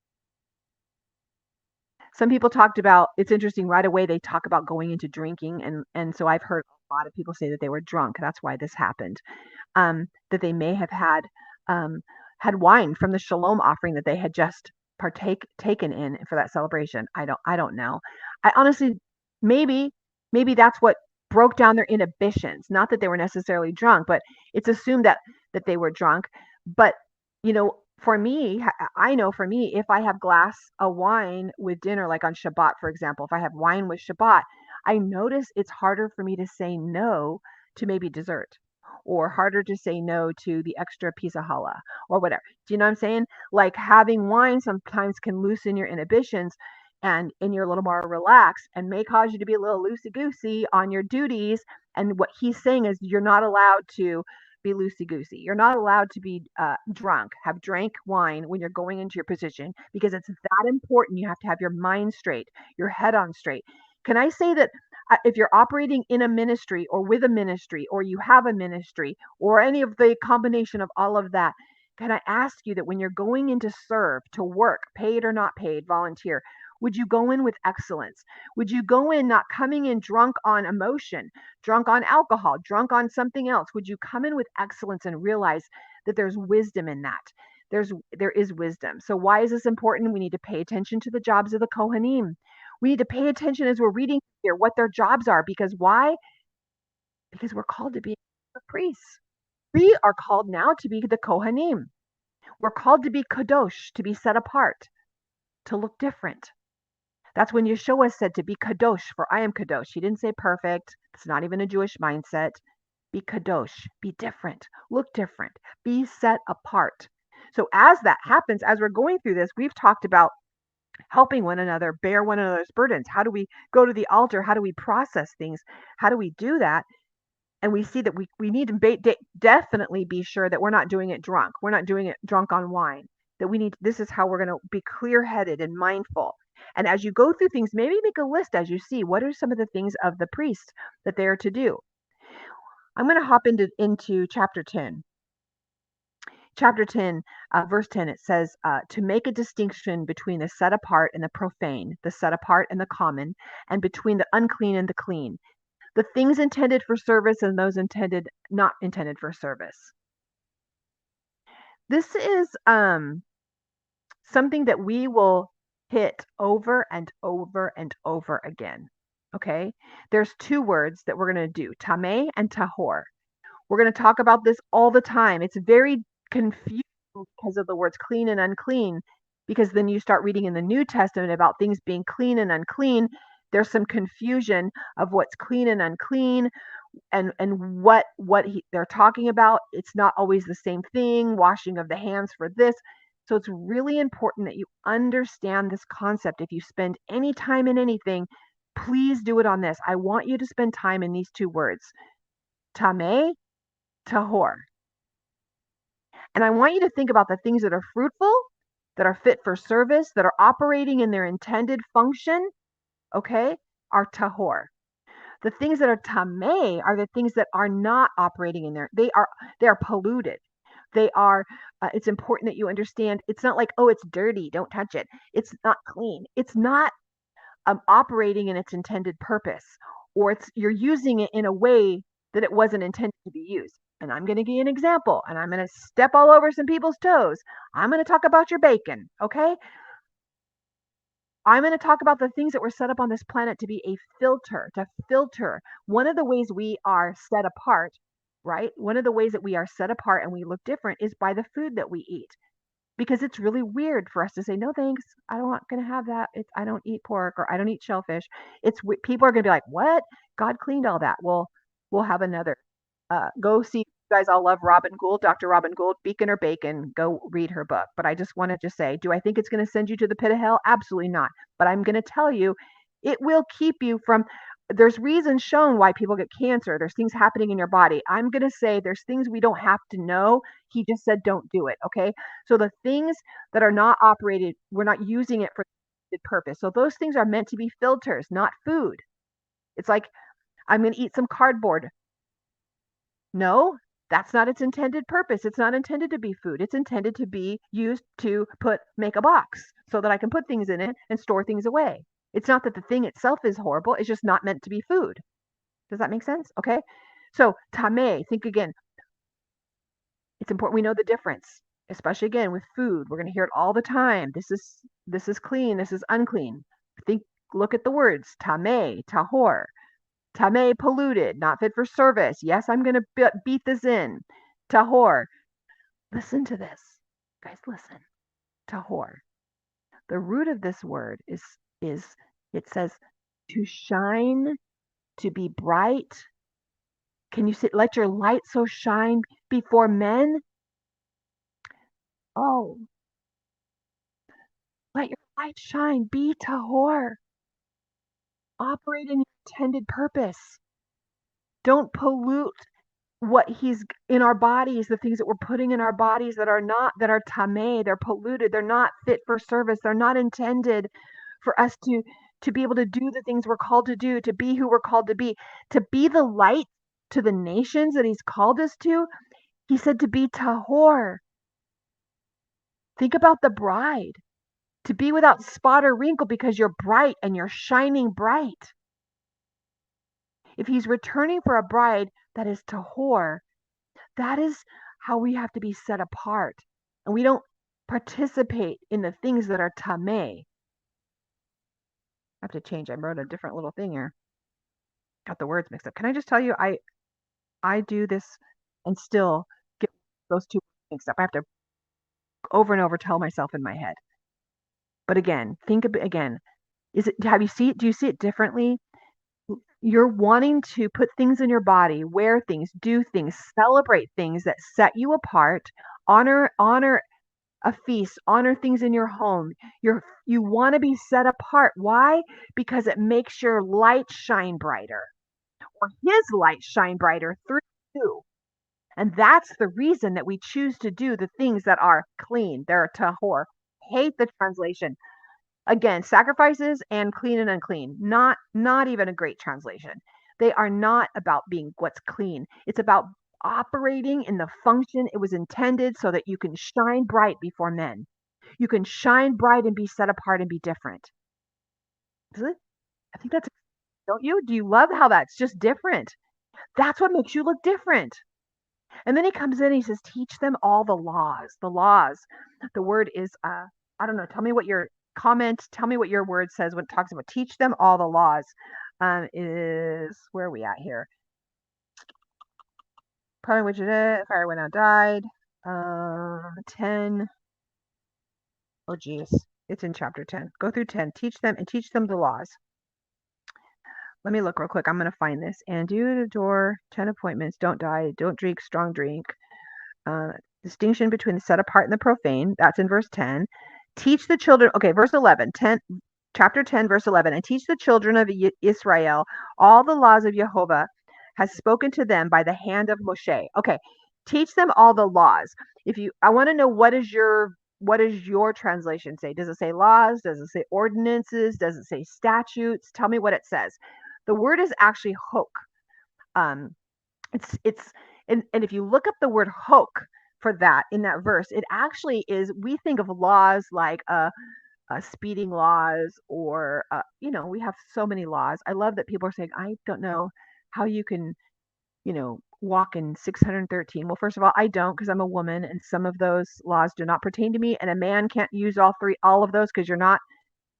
Some people talked about, it's interesting, right away they talk about going into drinking. And so I've heard a lot of people say that they were drunk. That's why this happened. That they may have had wine from the shalom offering that they had just taken in for that celebration. I don't know. I honestly, maybe that's what broke down their inhibitions. Not that they were necessarily drunk, but it's assumed that they were drunk. But for me, I know for me, if I have glass of wine with dinner, like on Shabbat, for example, if I have wine with Shabbat, I notice it's harder for me to say no to maybe dessert, or harder to say no to the extra piece of challah or whatever. Do you know what I'm saying? Like having wine sometimes can loosen your inhibitions, and you're a little more relaxed and may cause you to be a little loosey-goosey on your duties. And what he's saying is you're not allowed to be loosey-goosey. You're not allowed to be drunk, have drank wine when you're going into your position, because it's that important. You have to have your mind straight, your head on straight. Can I say that if you're operating in a ministry or with a ministry, or you have a ministry, or any of the combination of all of that, can I ask you that when you're going in to serve, to work, paid or not paid, volunteer, would you go in with excellence? Would you go in not coming in drunk on emotion, drunk on alcohol, drunk on something else? Would you come in with excellence and realize that there's wisdom in that? There is wisdom. So why is this important? We need to pay attention to the jobs of the Kohanim. We need to pay attention as we're reading here what their jobs are. Because why? Because we're called to be the priests. We are called now to be the Kohanim. We're called to be kadosh, to be set apart, to look different. That's when Yeshua said to be kadosh, for I am kadosh. He didn't say perfect. It's not even a Jewish mindset. Be kadosh, be different, look different, be set apart. So as that happens, as we're going through this, we've talked about helping one another, bear one another's burdens. How do we go to the altar? How do we process things? How do we do that? And we see that we need to definitely be sure that we're not doing it drunk. We're not doing it drunk on wine. That this is how we're going to be clear-headed and mindful. And as you go through things, maybe make a list as you see what are some of the things of the priest that they are to do. I'm going to hop into chapter 10. Chapter 10, verse 10, it says, to make a distinction between the set apart and the profane, the set apart and the common, and between the unclean and the clean, the things intended for service and those not intended for service. This is something that we will hit over and over and over again. Okay, there's two words that we're going to do, tameh and tahor. We're going to talk about this all the time. It's very confusing because of the words clean and unclean, because then you start reading in the New Testament about things being clean and unclean. There's some confusion of what's clean and unclean, and what they're talking about. It's not always the same thing. Washing of the hands for this. So it's really important that you understand this concept. If you spend any time in anything, please do it on this. I want you to spend time in these two words, tameh, tahor. And I want you to think about the things that are fruitful, that are fit for service, that are operating in their intended function, okay, are tahor. The things that are tameh are the things that are not operating in there. They are polluted. They are, it's important that you understand, it's not like, oh, it's dirty, don't touch it. It's not clean. It's not operating in its intended purpose, or you're using it in a way that it wasn't intended to be used. And I'm going to give you an example, and I'm going to step all over some people's toes. I'm going to talk about your bacon, okay? I'm going to talk about the things that were set up on this planet to be a filter, to filter. One of the ways we are set apart, right? One of the ways that we are set apart and we look different is by the food that we eat. Because it's really weird for us to say, no, thanks, I don't want going to have that. I don't eat pork or I don't eat shellfish. People are going to be like, what? God cleaned all that. Well, we'll have another. Go see, you guys all love Robin Gould, Dr. Robin Gould, Beacon or Bacon. Go read her book. But I just wanted to say, do I think it's going to send you to the pit of hell? Absolutely not. But I'm going to tell you, it will keep you from. There's reasons shown why people get cancer. There's things happening in your body. I'm going to say there's things we don't have to know. He just said don't do it. Okay. So the things that are not operated, we're not using it for the purpose. So those things are meant to be filters, not food. It's like, I'm going to eat some cardboard. No, that's not its intended purpose. It's not intended to be food. It's intended to be used to make a box so that I can put things in it and store things away. It's not that the thing itself is horrible. It's just not meant to be food. Does that make sense? Okay. So tameh, think again. It's important we know the difference, especially again with food. We're going to hear it all the time. This is clean. This is unclean. Look at the words tameh, tahor. Tameh, polluted, not fit for service. Yes, I'm going to beat this in. Tahor. Listen to this. Guys, listen. Tahor. The root of this word is it says to shine, to be bright. Can you see? Let your light so shine before men. Oh, let your light shine. Be tahor. Operate in your intended purpose. Don't pollute what he's in our bodies, the things that we're putting in our bodies that are tameh, they're polluted, they're not fit for service, they're not intended for us to be able to do the things we're called to do, to be who we're called to be the light to the nations that he's called us to. He said to be tahor. Think about the bride, to be without spot or wrinkle because you're bright and you're shining bright. If he's returning for a bride that is tahor, that is how we have to be set apart. And we don't participate in the things that are tameh. I have to change. I wrote a different little thing here. Got the words mixed up. Can I just tell you, I do this and still get those two mixed up. I have to over and over tell myself in my head. But again, think of it again. Do you see it differently? You're wanting to put things in your body, wear things, do things, celebrate things that set you apart, honor a feast, honor things in your home. You want to be set apart. Why? Because it makes your light shine brighter, or his light shine brighter through you. And that's the reason that we choose to do the things that are clean. They're tahor. Hate the translation. Again, sacrifices and clean and unclean. Not even a great translation. They are not about being what's clean. It's about operating in the function it was intended so that you can shine bright before men. You can shine bright and be set apart and be different. Is it? I think that's, don't you? Do you love how that's just different? That's what makes you look different. And then he comes in and he says, teach them all the laws. The laws. The word is, I don't know, tell me what your word says when it talks about teach them all the laws. Is, where are we at here? Probably which fire went out, died. 10. Oh, geez. It's in chapter 10. Go through 10. Teach them the laws. Let me look real quick. I'm going to find this. And do the door, 10 appointments. Don't die. Don't drink strong drink. Distinction between the set apart and the profane. That's in verse 10. Teach the children. Okay, verse 11. Chapter 10, verse 11. And teach the children of Israel all the laws of Jehovah has spoken to them by the hand of Moshe. Okay, teach them all the laws. I want to know, what does your translation say? Does it say laws? Does it say ordinances? Does it say statutes? Tell me what it says. The word is actually hok. It's and if you look up the word hok for that in that verse, it actually is. We think of laws like speeding laws, or we have so many laws. I love that people are saying, I don't know how you can walk in 613? Well, first of all, I don't, because I'm a woman, and some of those laws do not pertain to me. And a man can't use all of those, because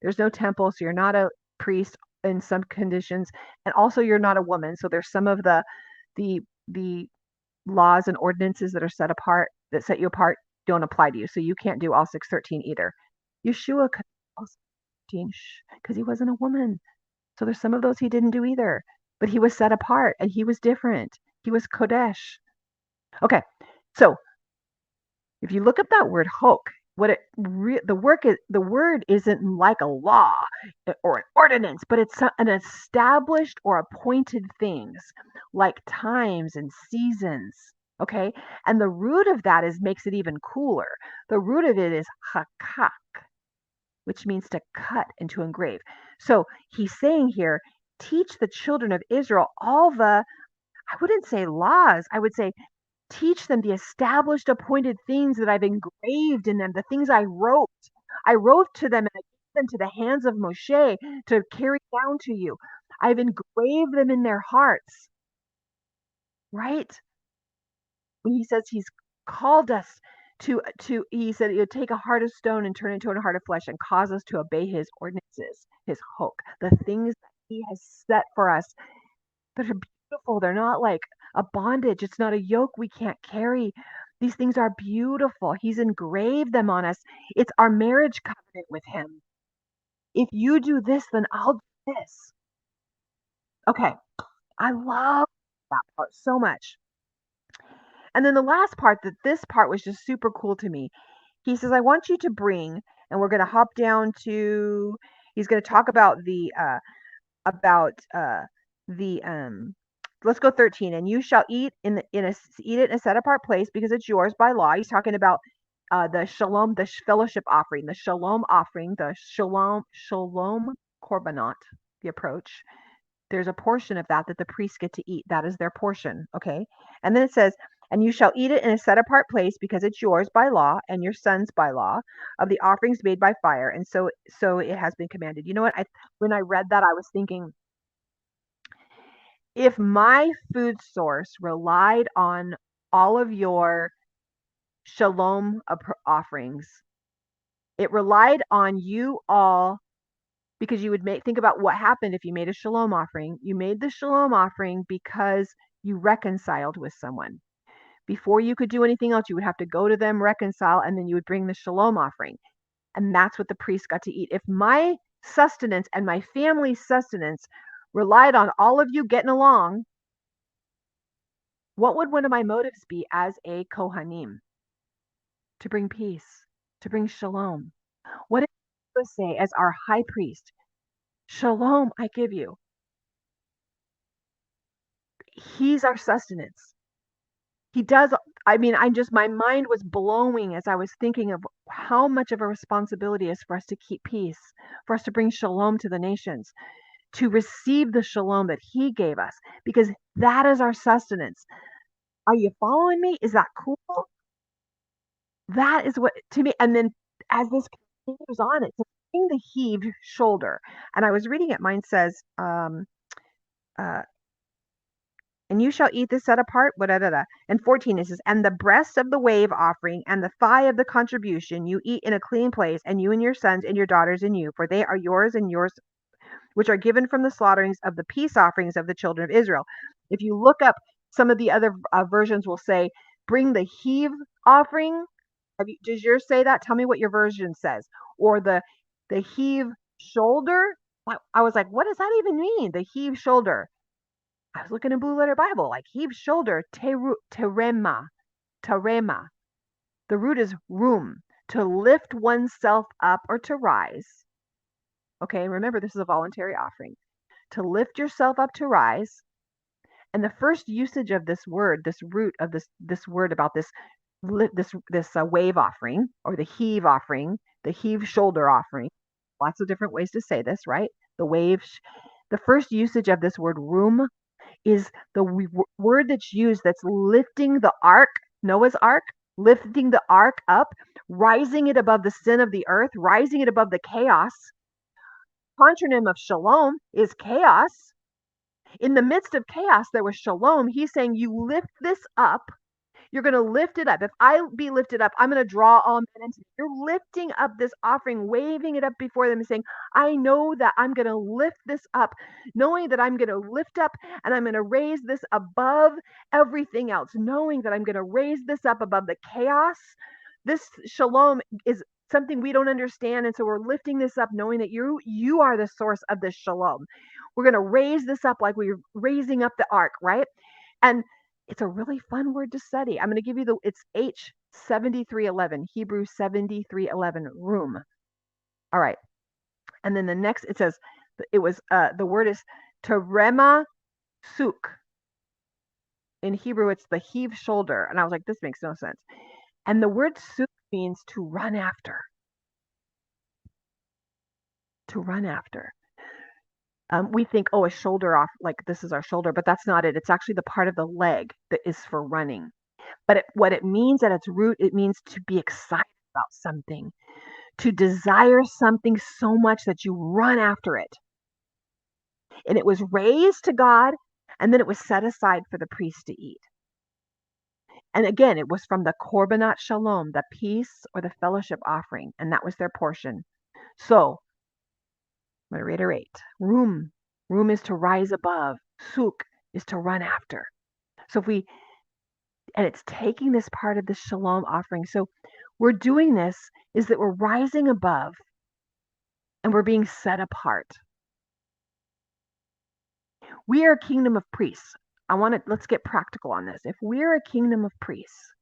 there's no temple, so you're not a priest in some conditions, and also you're not a woman. So there's some of the the laws and ordinances that are set apart, that set you apart, don't apply to you. So you can't do all 613 either. Yeshua could do all 613 because he wasn't a woman. So there's some of those he didn't do either. But he was set apart and he was different. He was Kodesh. Okay, so if you look up that word hok, the word isn't like a law or an ordinance, but it's an established or appointed things like times and seasons. Okay, and the root of that makes it even cooler. The root of it is hakak, which means to cut and to engrave. So he's saying here, teach the children of Israel all I wouldn't say laws, I would say teach them the established appointed things that I've engraved in them, the things I wrote. I wrote to them and I gave them to the hands of Moshe to carry down to you. I've engraved them in their hearts, right? When he says he's called us he said he'll take a heart of stone and turn it into a heart of flesh and cause us to obey his ordinances, his hok, the things that he has set for us that are beautiful. They're not like a bondage. It's not a yoke we can't carry. These things are beautiful. He's engraved them on us. It's our marriage covenant with him. If you do this, then I'll do this. Okay. I love that part so much. And then the last part, this part was just super cool to me. He says, I want you to bring, and we're going to hop down to, he's going to talk about let's go 13. And you shall eat eat it in a set apart place because it's yours by law. He's talking about the shalom, the fellowship offering, the shalom offering, the shalom korbanot, the approach. There's a portion of that the priests get to eat. That is their portion. Okay. And then it says, and you shall eat it in a set apart place because it's yours by law and your sons by law of the offerings made by fire. And so it has been commanded. You know what? When I read that, I was thinking, if my food source relied on all of your shalom offerings, it relied on you all, because you would think about what happened if you made a shalom offering. You made the shalom offering because you reconciled with someone. Before you could do anything else, you would have to go to them, reconcile, and then you would bring the shalom offering. And that's what the priest got to eat. If my sustenance and my family's sustenance relied on all of you getting along, what would one of my motives be as a Kohanim? To bring peace, to bring shalom. What did Yeshua say as our high priest? Shalom, I give you. He's our sustenance. He does. I mean, my mind was blowing as I was thinking of how much of a responsibility it is for us to keep peace, for us to bring shalom to the nations, to receive the shalom that he gave us, because that is our sustenance. Are you following me? Is that cool? That is what, to me, and then as this continues on, it's the heaved shoulder. And I was reading it, mine says, and you shall eat this set apart, and 14 it says, and the breast of the wave offering and the thigh of the contribution you eat in a clean place, and you and your sons and your daughters and you, for they are yours and yours, which are given from the slaughterings of the peace offerings of the children of Israel. If you look up, some of the other versions will say, bring the heave offering. Does yours say that? Tell me what your version says. Or the heave shoulder. I was like, what does that even mean? The heave shoulder. I was looking in Blue Letter Bible, like heave shoulder, terema. The root is room, to lift oneself up or to rise. Okay, remember this is a voluntary offering. To lift yourself up to rise. And the first usage of this word, this root of this word about this wave offering, or the heave offering, the heave shoulder offering. Lots of different ways to say this, right? The wave. The first usage of this word room is the word that's used, that's lifting the ark, Noah's ark, lifting the ark up, rising it above the sin of the earth, rising it above the chaos. Contronym of shalom is chaos. In the midst of chaos, there was shalom. He's saying, you lift this up. You're going to lift it up. If I be lifted up, I'm going to draw all men into me. You're lifting up this offering, waving it up before them and saying, I know that I'm going to lift this up, knowing that I'm going to lift up and I'm going to raise this above everything else, knowing that I'm going to raise this up above the chaos. This shalom is something we don't understand. And so we're lifting this up, knowing that you are the source of this shalom. We're going to raise this up like we're raising up the ark, right? And it's a really fun word to study. I'm going to give you it's H7311, Hebrew 7311, room. All right. And then the next, it says, the word is terema suk. In Hebrew, it's the heave shoulder. And I was like, this makes no sense. And the word suk means to run after. To run after. We think, oh, a shoulder off, like this is our shoulder, but that's not it. It's actually the part of the leg that is for running. But what it means at its root, it means to be excited about something, to desire something so much that you run after it. And it was raised to God, and then it was set aside for the priest to eat. And again, it was from the korbanot shalom, the peace or the fellowship offering, and that was their portion. So, I'm going to reiterate, room is to rise above, suk is to run after. So and it's taking this part of the shalom offering. So we're doing this is that we're rising above and we're being set apart. We are a kingdom of priests. Let's get practical on this. If we're a kingdom of priests,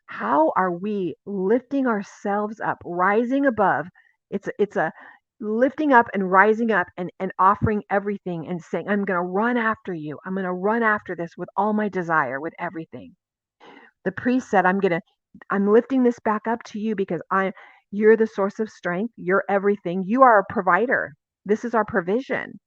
how are we lifting ourselves up, rising above? It's a lifting up and rising up and offering everything and saying, I'm going to run after you. I'm going to run after this with all my desire, with everything. The priest said, I'm lifting this back up to you because you're the source of strength. You're everything. You are a provider. This is our provision.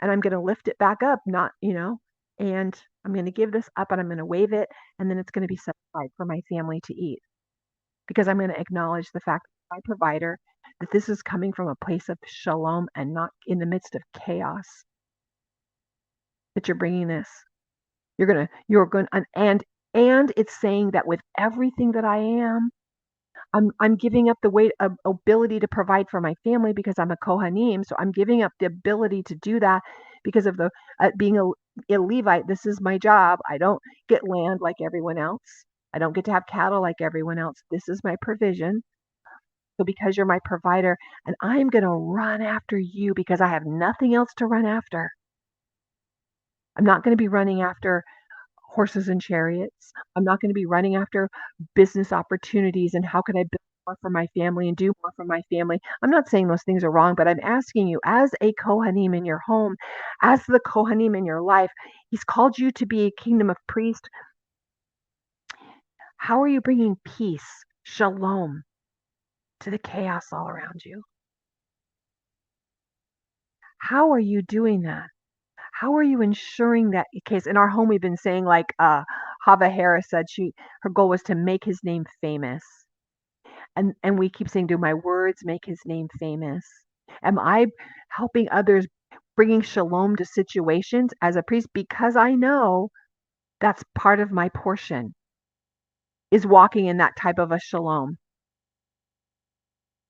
And I'm going to lift it back up, and I'm going to give this up and I'm going to wave it. And then it's going to be set aside for my family to eat because I'm going to acknowledge the fact that my provider, that this is coming from a place of shalom and not in the midst of chaos, that you're bringing this. You're going, and it's saying that with everything that I am, I'm giving up the weight of ability to provide for my family because I'm a Kohanim. So I'm giving up the ability to do that because of the being a Levite. This is my job. I don't get land like everyone else. I don't get to have cattle like everyone else. This is my provision. So because you're my provider, and I'm going to run after you because I have nothing else to run after. I'm not going to be running after horses and chariots. I'm not going to be running after business opportunities and how can I build more for my family and do more for my family. I'm not saying those things are wrong, but I'm asking you, as a Kohanim in your home, as the Kohanim in your life, he's called you to be a kingdom of priests. How are you bringing peace, shalom, to the chaos all around you? How are you doing that? How are you ensuring that case? In our home, we've been saying, like Hava Harris said, her goal was to make his name famous. And we keep saying, do my words make his name famous? Am I helping others, bringing shalom to situations as a priest? Because I know that's part of my portion, is walking in that type of a shalom.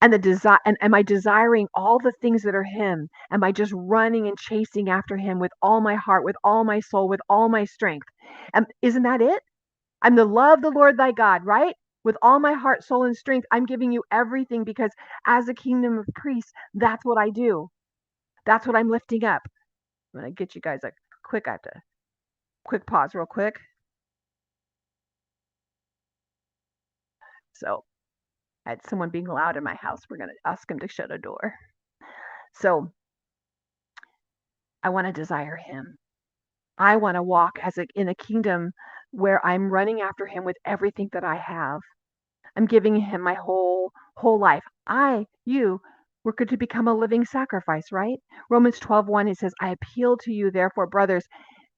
And the desire, and am I desiring all the things that are him? Am I just running and chasing after him with all my heart, with all my soul, with all my strength? Isn't that it? I'm to love the Lord thy God, right? With all my heart, soul, and strength. I'm giving you everything because as a kingdom of priests, that's what I do. That's what I'm lifting up. I'm going to get you guys I have to quick pause real quick. So I had someone being loud in my house. We're going to ask him to shut a door. So I want to desire him. I want to walk in a kingdom where I'm running after him with everything that I have. I'm giving him my whole life. We're good to become a living sacrifice, right? Romans 12:1, it says, I appeal to you, therefore, brothers,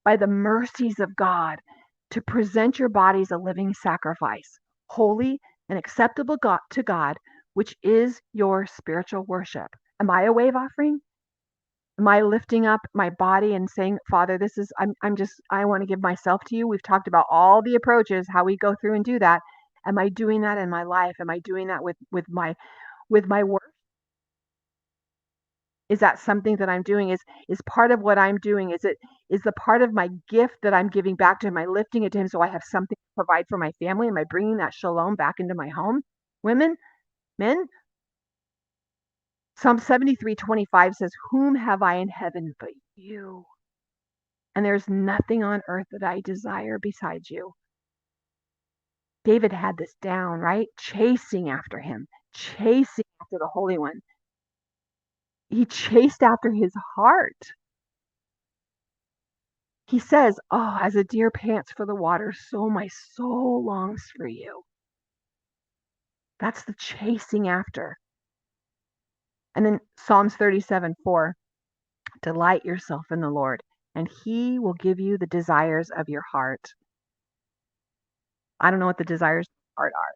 by the mercies of God, to present your bodies a living sacrifice, holy and acceptable to God, which is your spiritual worship. Am I a wave offering? Am I lifting up my body and saying, Father, I want to give myself to you? We've talked about all the approaches, how we go through and do that. Am I doing that in my life? Am I doing that with my work? Is that something that I'm doing? Is part of what I'm doing, is the part of my gift that I'm giving back to him? Am I lifting it to him so I have something to provide for my family? Am I bringing that shalom back into my home? Women, men, Psalm 73:25 says, "Whom have I in heaven but you? And there's nothing on earth that I desire besides you." David had this down, right? Chasing after him, chasing after the Holy One. He chased after his heart. He says, "Oh, as a deer pants for the water, so my soul longs for you." That's the chasing after. And then Psalms 37:4, "Delight yourself in the Lord, and he will give you the desires of your heart." I don't know what the desires of your heart are.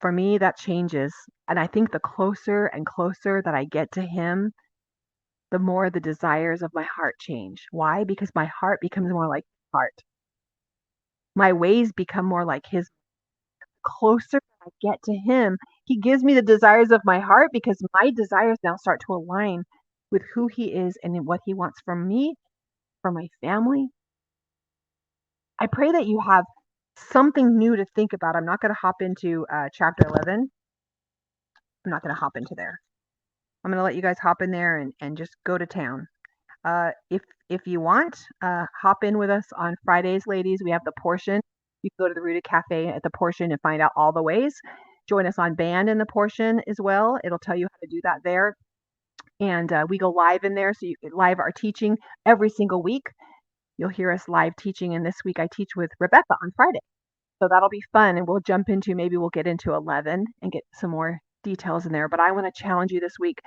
For me, that changes. And I think the closer and closer that I get to him, the more the desires of my heart change. Why? Because my heart becomes more like his heart. My ways become more like his. Closer I get to him, he gives me the desires of my heart because my desires now start to align with who he is and what he wants from me, from my family. I pray that you have something new to think about. I'm not going to hop into chapter 11. I'm not going to hop into there. I'm going to let you guys hop in there and just go to town. If you want, hop in with us on Fridays, ladies. We have the portion. You can go to the Rooted Cafe at the portion and find out all the ways. Join us on Band in the portion as well. It'll tell you how to do that there. And we go live in there. So you live our teaching every single week. You'll hear us live teaching. And this week I teach with Rebecca on Friday. So that'll be fun. And we'll we'll get into 11 and get some more details in there. But I want to challenge you this week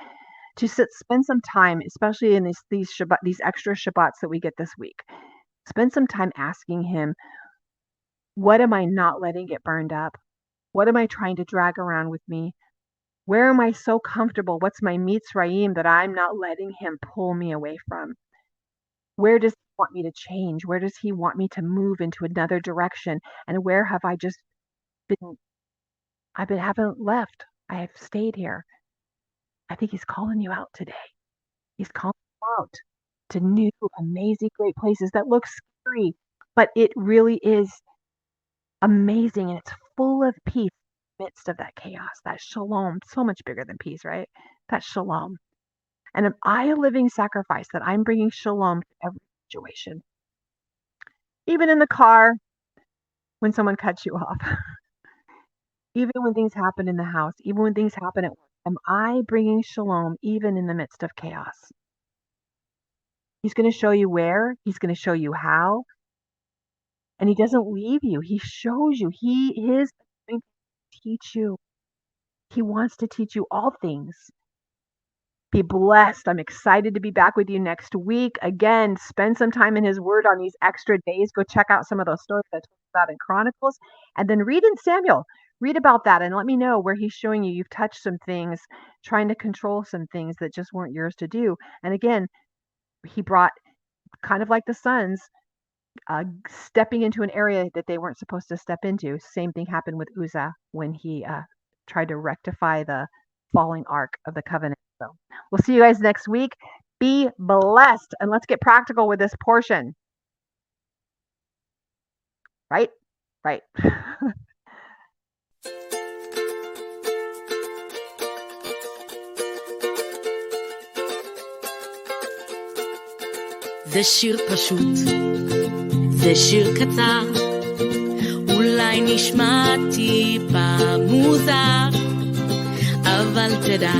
to spend some time, especially in these extra Shabbats that we get this week. Spend some time asking him, what am I not letting get burned up? What am I trying to drag around with me? Where am I so comfortable? What's my mitzrayim that I'm not letting him pull me away from? Where does he want me to change? Where does he want me to move into another direction? And where have I just been, haven't left. I have stayed here. I think he's calling you out today. He's calling you out to new, amazing, great places that look scary, but it really is amazing, and it's full of peace in the midst of that chaos, that shalom. So much bigger than peace, right? That shalom. And am I a living sacrifice that I'm bringing shalom to every situation? Even in the car, when someone cuts you off, even when things happen in the house, even when things happen at work, am I bringing shalom even in the midst of chaos? He's going to show you where, he's going to show you how, and he doesn't leave you. He shows you. He is going to teach you. He wants to teach you all things. Be blessed. I'm excited to be back with you next week. Again, spend some time in his word on these extra days. Go check out some of those stories I talked about in Chronicles, and then read in Samuel. Read about that and let me know where he's showing you you've touched some things, trying to control some things that just weren't yours to do. And again, he brought, kind of like the sons, stepping into an area that they weren't supposed to step into. Same thing happened with Uzzah when he tried to rectify the falling ark of the covenant. So we'll see you guys next week. Be blessed, and let's get practical with this portion. Right? זה שיר פשוט, זה שיר קצר, אולי נשמע טיפה מוזר, אבל תדע,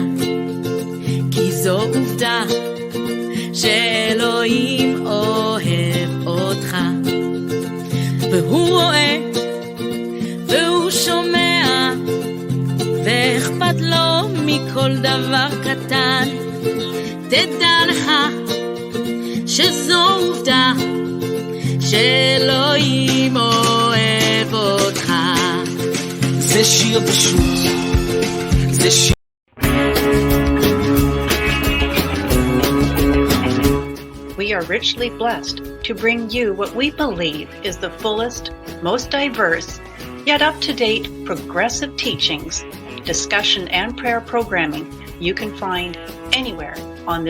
כי זו עובדה, שאלוהים אוהב אותך, והוא רואה, והוא שומע, ואכפת לו מכל דבר קטן. תדע לך, שזו עובדה, שאלוהים אוהב אותך. זה שיר פשוט, זה שיר are richly blessed to bring you what we believe is the fullest, most diverse, yet up-to-date progressive teachings, discussion, and prayer programming you can find anywhere on